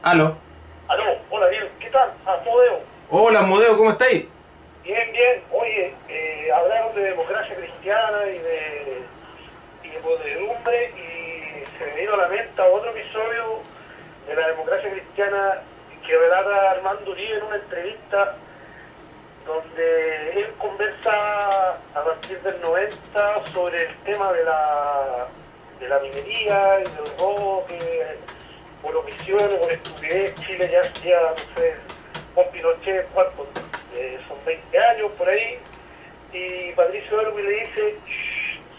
Aló. Aló, hola, bien, ¿qué tal? Modeo. Hola, Modeo, ¿cómo estáis? Bien, bien. Oye, hablaron de democracia cristiana y de podredumbre y se me vino a la mente otro episodio de la democracia cristiana que relata Armando Uribe en una entrevista donde él conversa a partir del 90 sobre el tema de la minería y del robo que por omisión o por estupidez Chile ya hacía, no sé, con Pinochet, ¿cuánto? Son 20 años por ahí, y Patricio Elwin le dice: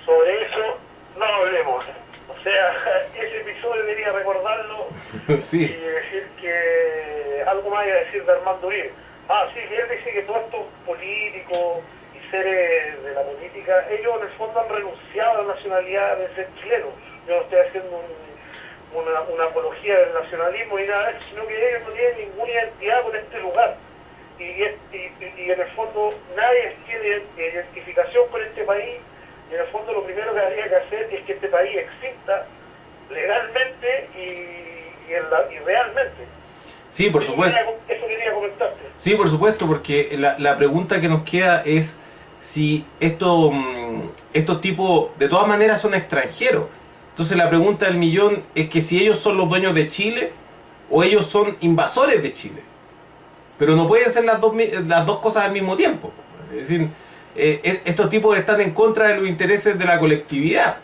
sobre eso no hablemos. O sea, ese episodio debería recordarlo y Sí, decir que algo más iba a decir de Armando Uribe. Ah, sí, él dice que todos estos políticos y seres de la política, ellos en el fondo han renunciado a la nacionalidad de ser chilenos. Yo no estoy haciendo una apología del nacionalismo ni nada de eso, sino que ellos no tienen ninguna identidad con este lugar. Y en el fondo nadie tiene identificación con este país, y en el fondo lo primero que habría que hacer es que este país exista legalmente y realmente. sí, por supuesto. Eso quería comentarte. Sí, por supuesto, porque la pregunta que nos queda es si estos tipos de todas maneras son extranjeros. Entonces la pregunta del millón es que si ellos son los dueños de Chile o ellos son invasores de Chile. Pero no pueden ser las dos cosas al mismo tiempo. Es decir, estos tipos están en contra de los intereses de la colectividad.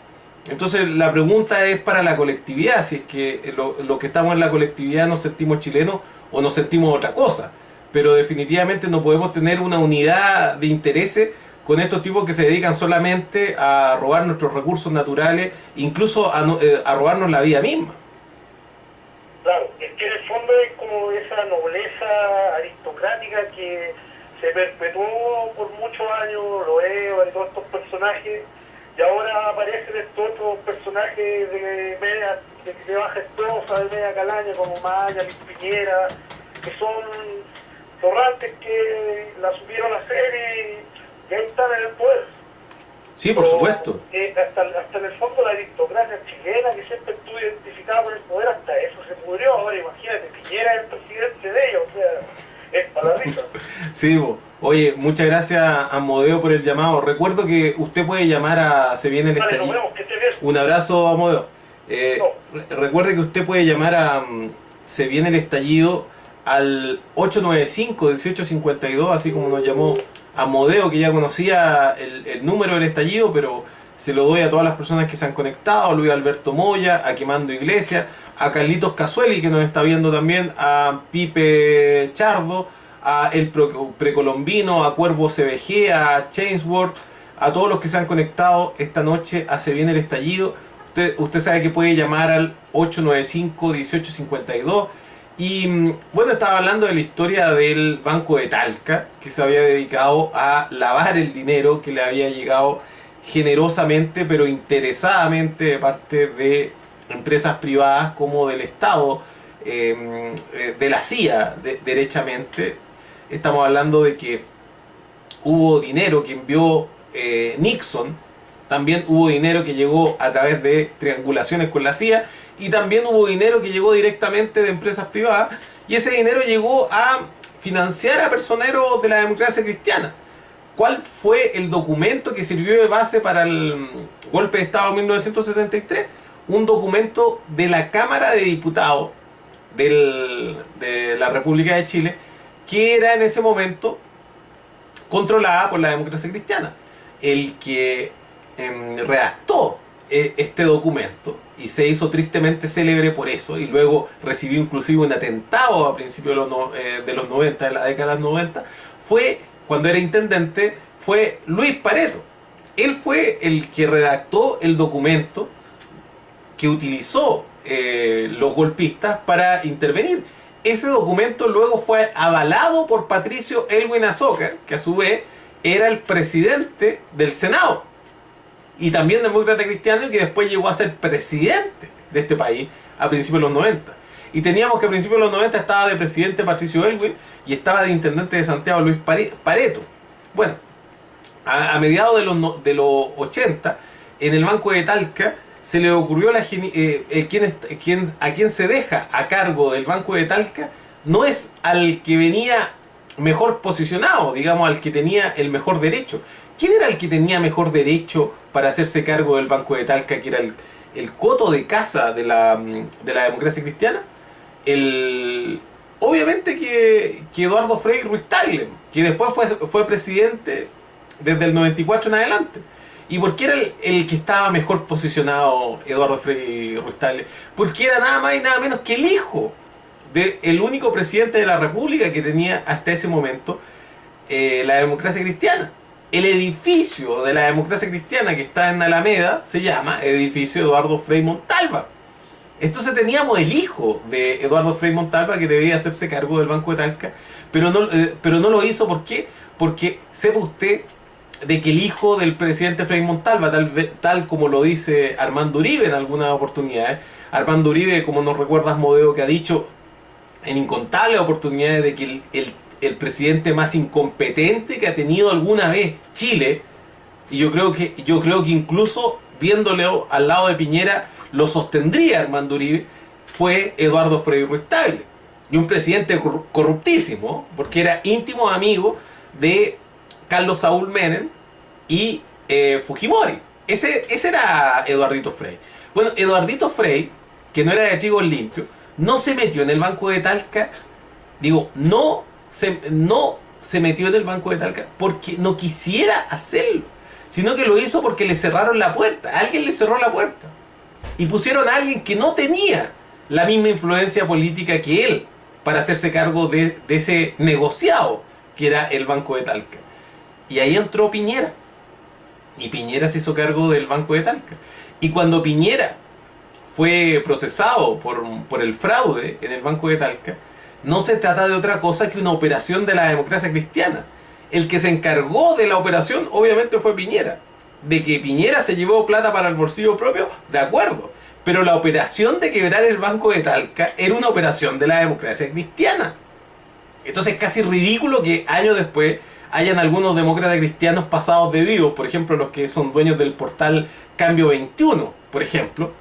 Entonces la pregunta es para la colectividad, si es que los que estamos en la colectividad nos sentimos chilenos o nos sentimos otra cosa. Pero definitivamente no podemos tener una unidad de intereses con estos tipos que se dedican solamente a robar nuestros recursos naturales, incluso a robarnos la vida misma. Claro, es que en el fondo es como esa nobleza aristocrática que se perpetuó por muchos años, lo y todos estos personajes, y ahora aparecen estos otros personajes de baja estrofa, de media calaña, como Maya, Luis Piñera, que son torrantes que la supieron hacer y ahí están en el poder. Sí, por Pero supuesto. hasta en el fondo la aristocracia chilena, que siempre estuvo identificada con el poder, hasta eso se pudrió. Ahora imagínate, Piñera es el presidente de ellos, o sea, es para la risa. Sí, oye, muchas gracias a Modeo por el llamado. Recuerdo que usted puede llamar a Se viene el Vale, nos estallido. vemos, que esté bien. Un abrazo a Modeo. No, Recuerde que usted puede llamar a Se viene el estallido al 895-1852, así como nos llamó a Modeo, que ya conocía el número del estallido, pero se lo doy a todas las personas que se han conectado: a Luis Alberto Moya, a Quemando Iglesias, a Carlitos Casueli, que nos está viendo también, a Pipe Chardo, a El Precolombino, a Cuervo CBG, a Chainsworth, a todos los que se han conectado esta noche a Se viene el estallido. Usted sabe que puede llamar al 895-1852. Y bueno, estaba hablando de la historia del Banco de Talca, que se había dedicado a lavar el dinero que le había llegado generosamente pero interesadamente de parte de empresas privadas como del Estado, de la CIA, derechamente. Estamos hablando de que hubo dinero que envió Nixon, también hubo dinero que llegó a través de triangulaciones con la CIA, y también hubo dinero que llegó directamente de empresas privadas, y ese dinero llegó a financiar a personeros de la democracia cristiana. ¿Cuál fue el documento que sirvió de base para el golpe de Estado de 1973? Un documento de la Cámara de Diputados de la República de Chile, que era en ese momento controlada por la democracia cristiana. El que redactó este documento, y se hizo tristemente célebre por eso, y luego recibió inclusive un atentado a principios de los 90, de la década de los 90, fue, cuando era intendente, fue Luis Pareto. Él fue el que redactó el documento que utilizó los golpistas para intervenir. Ese documento luego fue avalado por Patricio Elwin Azócar, que a su vez era el presidente del Senado y también demócrata cristiano, y que después llegó a ser presidente de este país a principios de los 90. Y teníamos que a principios de los 90 estaba de presidente Patricio Elwin y estaba de intendente de Santiago Luis Pareto. Bueno, a mediados de los 80, en el Banco de Talca se le ocurrió a quien se deja a cargo del Banco de Talca no es al que venía mejor posicionado, digamos, al que tenía el mejor derecho. ¿Quién era el que tenía mejor derecho para hacerse cargo del Banco de Talca, que era el coto de casa de la democracia cristiana? Obviamente que Eduardo Frei Ruiz-Tagle, que después fue presidente desde el 94 en adelante. ¿Y por qué era el que estaba mejor posicionado Eduardo Frei Ruiz-Tagle? Porque era nada más y nada menos que el hijo del único presidente de la República que tenía hasta ese momento la democracia cristiana. El edificio de la democracia cristiana que está en Alameda se llama Edificio Eduardo Frei Montalva. Entonces teníamos el hijo de Eduardo Frei Montalva que debía hacerse cargo del Banco de Talca, pero no lo hizo. ¿Por qué? Porque sepa usted de que el hijo del presidente Frei Montalva, tal como lo dice Armando Uribe en algunas oportunidades, Armando Uribe, como nos recuerda Asmodeo, que ha dicho en incontables oportunidades de que el presidente más incompetente que ha tenido alguna vez Chile, y yo creo que incluso viéndole al lado de Piñera lo sostendría Armando Uribe, fue Eduardo Frei Ruiz-Tagle, y un presidente corruptísimo, porque era íntimo amigo de Carlos Saúl Menem y Fujimori. Ese era Eduardito Frei. Bueno, Eduardito Frei, que no era de trigos limpios, no se metió en el Banco de Talca, no se metió en el Banco de Talca porque no quisiera hacerlo, sino que lo hizo porque le cerraron la puerta. Alguien le cerró la puerta y pusieron a alguien que no tenía la misma influencia política que él para hacerse cargo de ese negociado que era el Banco de Talca. Y ahí entró Piñera, y Piñera se hizo cargo del Banco de Talca. Y cuando Piñera fue procesado por el fraude en el Banco de Talca, no se trata de otra cosa que una operación de la democracia cristiana. El que se encargó de la operación obviamente fue Piñera. De que Piñera se llevó plata para el bolsillo propio, de acuerdo. Pero la operación de quebrar el Banco de Talca era una operación de la democracia cristiana. Entonces es casi ridículo que años después hayan algunos demócratas cristianos pasados de vivos, por ejemplo los que son dueños del portal Cambio 21, por ejemplo,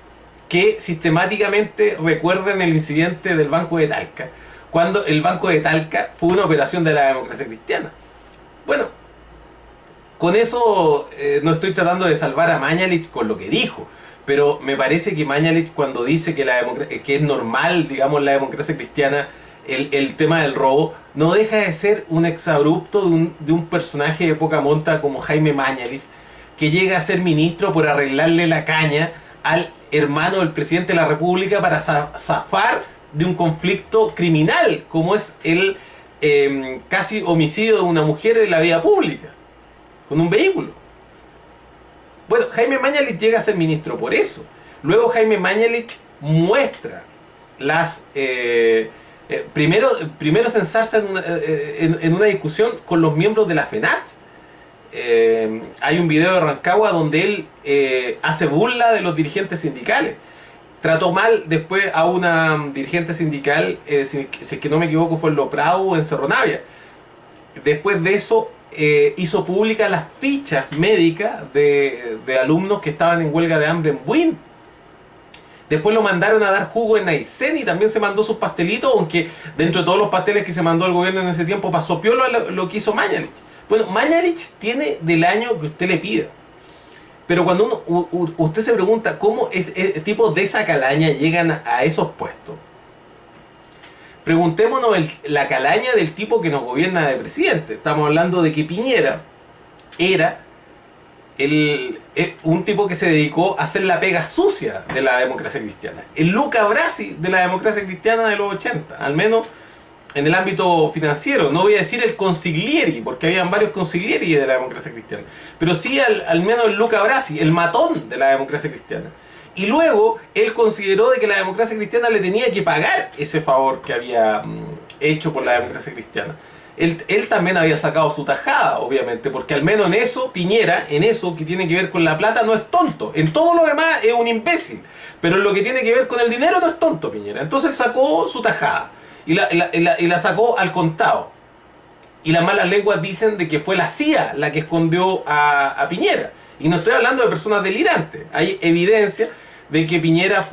que sistemáticamente recuerden el incidente del Banco de Talca, cuando el Banco de Talca fue una operación de la democracia cristiana. Bueno, con eso no estoy tratando de salvar a Mañalich con lo que dijo, pero me parece que Mañalich, cuando dice que es normal, digamos, la democracia cristiana, el tema del robo, no deja de ser un exabrupto de un personaje de poca monta como Jaime Mañalich, que llega a ser ministro por arreglarle la caña al hermano del presidente de la República para zafar de un conflicto criminal, como es el casi homicidio de una mujer en la vía pública, con un vehículo. Bueno, Jaime Mañalich llega a ser ministro por eso. Luego Jaime Mañalich muestra las... primero se ensarza en una discusión con los miembros de la FENAT. Hay un video de Rancagua donde él hace burla de los dirigentes sindicales. Trató mal después a una dirigente sindical, si es que no me equivoco fue en Loprado o en Cerro Navia. Después de eso hizo públicas las fichas médicas de alumnos que estaban en huelga de hambre en Buin. Después lo mandaron a dar jugo en Aysén y también se mandó sus pastelitos, aunque dentro de todos los pasteles que se mandó el gobierno en ese tiempo pasó piola lo que hizo Mañalich. Bueno, Mañalich tiene del año que usted le pida. Pero cuando usted se pregunta cómo tipos de esa calaña llegan a esos puestos, preguntémonos la calaña del tipo que nos gobierna de presidente. Estamos hablando de que Piñera era un tipo que se dedicó a hacer la pega sucia de la democracia cristiana. El Luca Brasi de la democracia cristiana de los 80, al menos en el ámbito financiero. No voy a decir el consiglieri, porque habían varios consiglieri de la democracia cristiana, pero sí al menos el Luca Brasi, el matón de la democracia cristiana. Y luego él consideró de que la democracia cristiana le tenía que pagar ese favor que había hecho por la democracia cristiana. Él también había sacado su tajada, obviamente, porque al menos en eso, Piñera, en eso que tiene que ver con la plata, no es tonto. En todo lo demás es un imbécil, pero en lo que tiene que ver con el dinero no es tonto Piñera. Entonces él sacó su tajada y la sacó al contado. Y las malas lenguas dicen de que fue la CIA la que escondió a Piñera. Y no estoy hablando de personas delirantes. Hay evidencia de que Piñera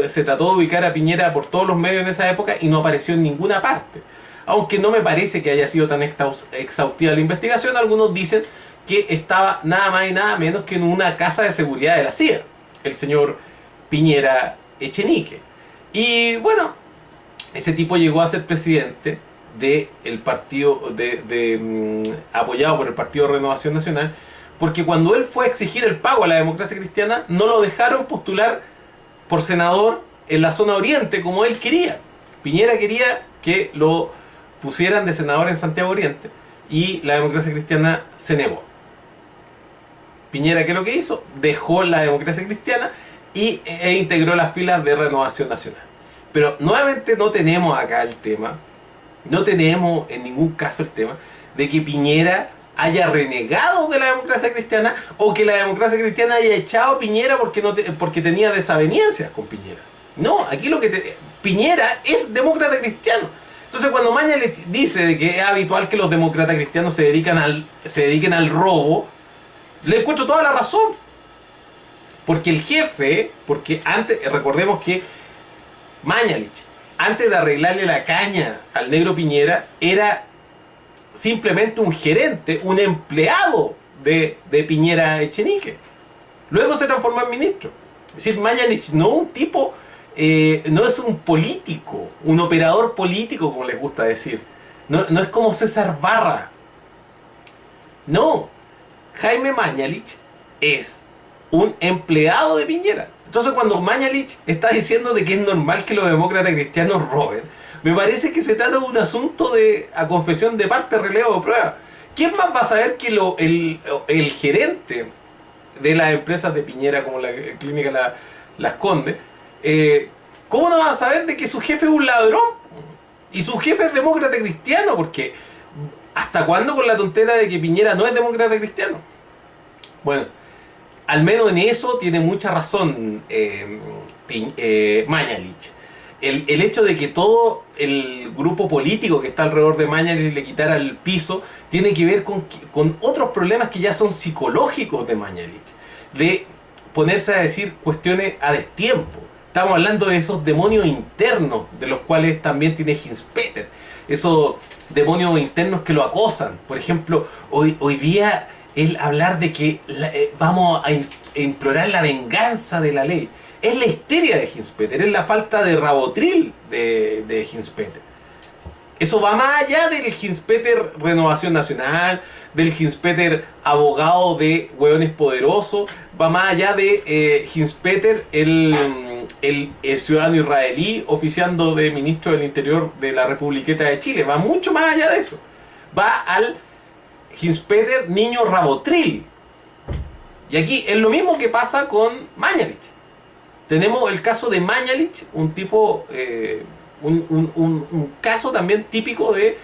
se trató de ubicar a Piñera por todos los medios en esa época y no apareció en ninguna parte. Aunque no me parece que haya sido tan exhaustiva la investigación, algunos dicen que estaba nada más y nada menos que en una casa de seguridad de la CIA, el señor Piñera Echenique. Y bueno, ese tipo llegó a ser presidente del partido, apoyado por el Partido Renovación Nacional, porque cuando él fue a exigir el pago a la democracia cristiana, no lo dejaron postular por senador en la zona oriente como él quería. Piñera quería que lo pusieran de senador en Santiago Oriente y la democracia cristiana se negó. Piñera, ¿qué es lo que hizo? Dejó la democracia cristiana e integró las filas de Renovación Nacional. Pero nuevamente no tenemos acá el tema, no tenemos en ningún caso el tema de que Piñera haya renegado de la democracia cristiana o que la democracia cristiana haya echado a Piñera porque tenía desavenencias con Piñera. No, aquí Piñera es demócrata cristiano. Entonces cuando Mañalich dice de que es habitual que los demócratas cristianos se dediquen al robo, le encuentro toda la razón. Porque el jefe, porque antes, recordemos que Mañalich, antes de arreglarle la caña al negro Piñera, era simplemente un gerente, un empleado de Piñera Echenique. Luego se transformó en ministro. Es decir, Mañalich no un tipo, no es un político, un operador político, como les gusta decir. No es como César Barra. No. Jaime Mañalich es un empleado de Piñera. Entonces cuando Mañalich está diciendo de que es normal que los demócratas cristianos roben, me parece que se trata de un asunto a confesión de parte, relevo de prueba. ¿Quién más va a saber que el gerente de las empresas de Piñera, como la clínica Las Condes, cómo no va a saber de que su jefe es un ladrón? Y su jefe es demócrata cristiano, porque ¿hasta cuándo con la tontera de que Piñera no es demócrata cristiano? Bueno, al menos en eso tiene mucha razón Mañalich. El hecho de que todo el grupo político que está alrededor de Mañalich le quitara el piso tiene que ver con otros problemas que ya son psicológicos de Mañalich, de ponerse a decir cuestiones a destiempo. Estamos hablando de esos demonios internos de los cuales también tiene Hinspeter, esos demonios internos que lo acosan. Por ejemplo, hoy día el hablar de que vamos a implorar la venganza de la ley. Es la histeria de Hinspeter, es la falta de rabotril de Hinspeter. Eso va más allá del Hinspeter Renovación Nacional, del Hinspeter abogado de hueones poderosos, va más allá de Hinspeter el ciudadano israelí oficiando de ministro del Interior de la Republiqueta de Chile, va mucho más allá de eso. Va al Hinspeter niño rabotril. Y aquí es lo mismo que pasa con Mañalich. Tenemos el caso de Mañalich, un tipo, un caso también típico de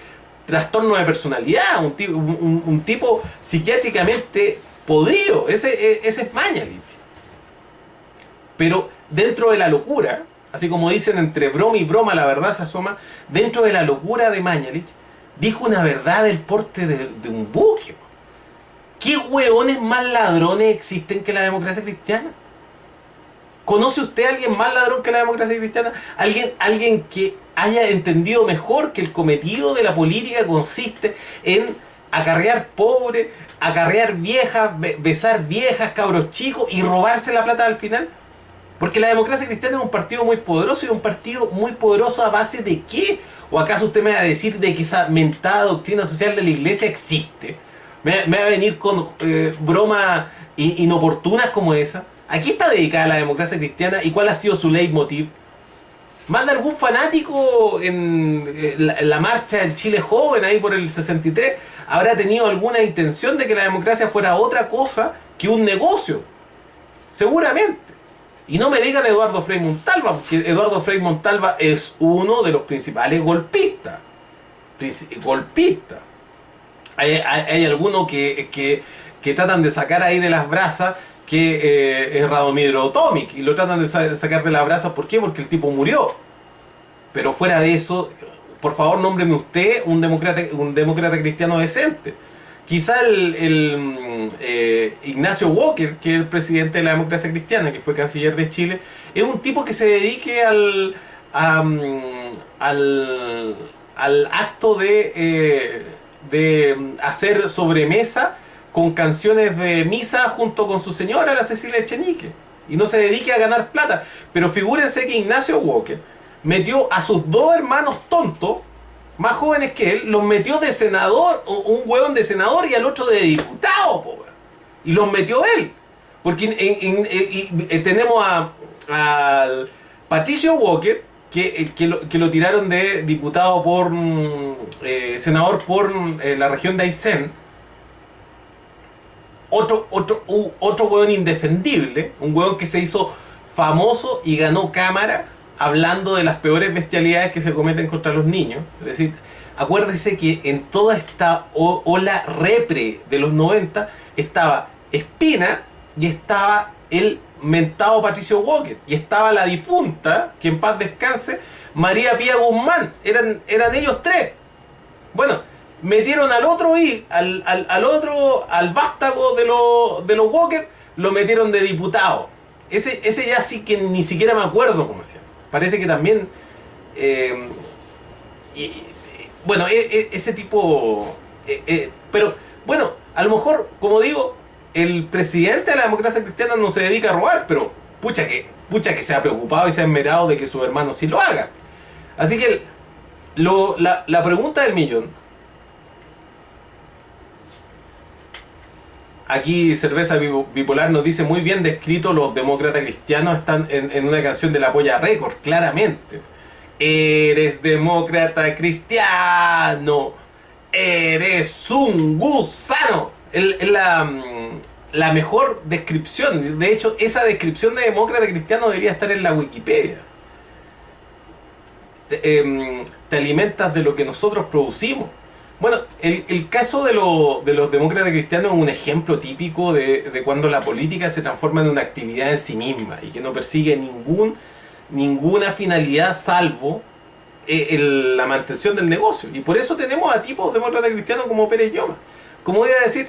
trastorno de personalidad, un tipo psiquiátricamente podrido. Ese es Mañalich. Pero dentro de la locura, así como dicen entre broma y broma la verdad se asoma, dentro de la locura de Mañalich, dijo una verdad del porte de un buque. ¿Qué hueones más ladrones existen que la democracia cristiana? ¿Conoce usted a alguien más ladrón que la democracia cristiana? ¿Alguien que haya entendido mejor que el cometido de la política consiste en acarrear pobres, acarrear viejas, besar viejas, cabros chicos y robarse la plata al final? Porque la democracia cristiana es un partido muy poderoso, y un partido muy poderoso ¿a base de qué? ¿O acaso usted me va a decir de que esa mentada doctrina social de la iglesia existe? ¿Me va a venir con bromas inoportunas como esa? ¿A qué está dedicada la democracia cristiana y cuál ha sido su leitmotiv? Más de algún fanático en la marcha del Chile Joven, ahí por el 63, habrá tenido alguna intención de que la democracia fuera otra cosa que un negocio. Seguramente. Y no me digan Eduardo Frei Montalva, porque Eduardo Frei Montalva es uno de los principales golpistas. Hay algunos que tratan de sacar ahí de las brasas que es Radomiro Tomic, y lo tratan de sacar de las brasas. ¿Por qué? Porque el tipo murió. Pero fuera de eso, por favor, nómbreme usted un demócrata cristiano decente. Quizá Ignacio Walker, que es el presidente de la democracia cristiana, que fue canciller de Chile, es un tipo que se dedique al acto de hacer sobremesa con canciones de misa junto con su señora, la Cecilia Echenique, y no se dedique a ganar plata. Pero figúrense que Ignacio Walker metió a sus dos hermanos tontos, más jóvenes que él, los metió de senador, un hueón de senador y al otro de diputado, po, weón. Y los metió él. Porque tenemos al Patricio Walker, que lo tiraron de diputado por senador por la región de Aysén. Otro hueón indefendible, un hueón que se hizo famoso y ganó cámara hablando de las peores bestialidades que se cometen contra los niños. Es decir, acuérdese que en toda esta ola repre de los 90 estaba Espina y estaba el mentado Patricio Walker y estaba la difunta, que en paz descanse, María Pía Guzmán. Eran ellos tres. Bueno, metieron al otro y al vástago de los Walker, lo metieron de diputado. Ese ya sí que ni siquiera me acuerdo cómo se llama. Parece que también bueno, ese tipo pero bueno, a lo mejor, como digo, el presidente de la democracia cristiana no se dedica a robar, pero pucha que se ha preocupado y se ha esmerado de que sus hermanos sí lo hagan. Así que la pregunta del millón, aquí Cerveza Bipolar nos dice: muy bien descrito, los demócratas cristianos están en una canción de la Polla Record, claramente. Eres demócrata cristiano, eres un gusano. Es la mejor descripción. De hecho, esa descripción de demócrata cristiano debería estar en la Wikipedia. Te alimentas de lo que nosotros producimos. Bueno, el caso de los demócratas cristianos es un ejemplo típico de cuando la política se transforma en una actividad en sí misma y que no persigue ninguna finalidad salvo la mantención del negocio. Y por eso tenemos a tipos demócratas cristianos como Pérez Lloma. Como voy a decir,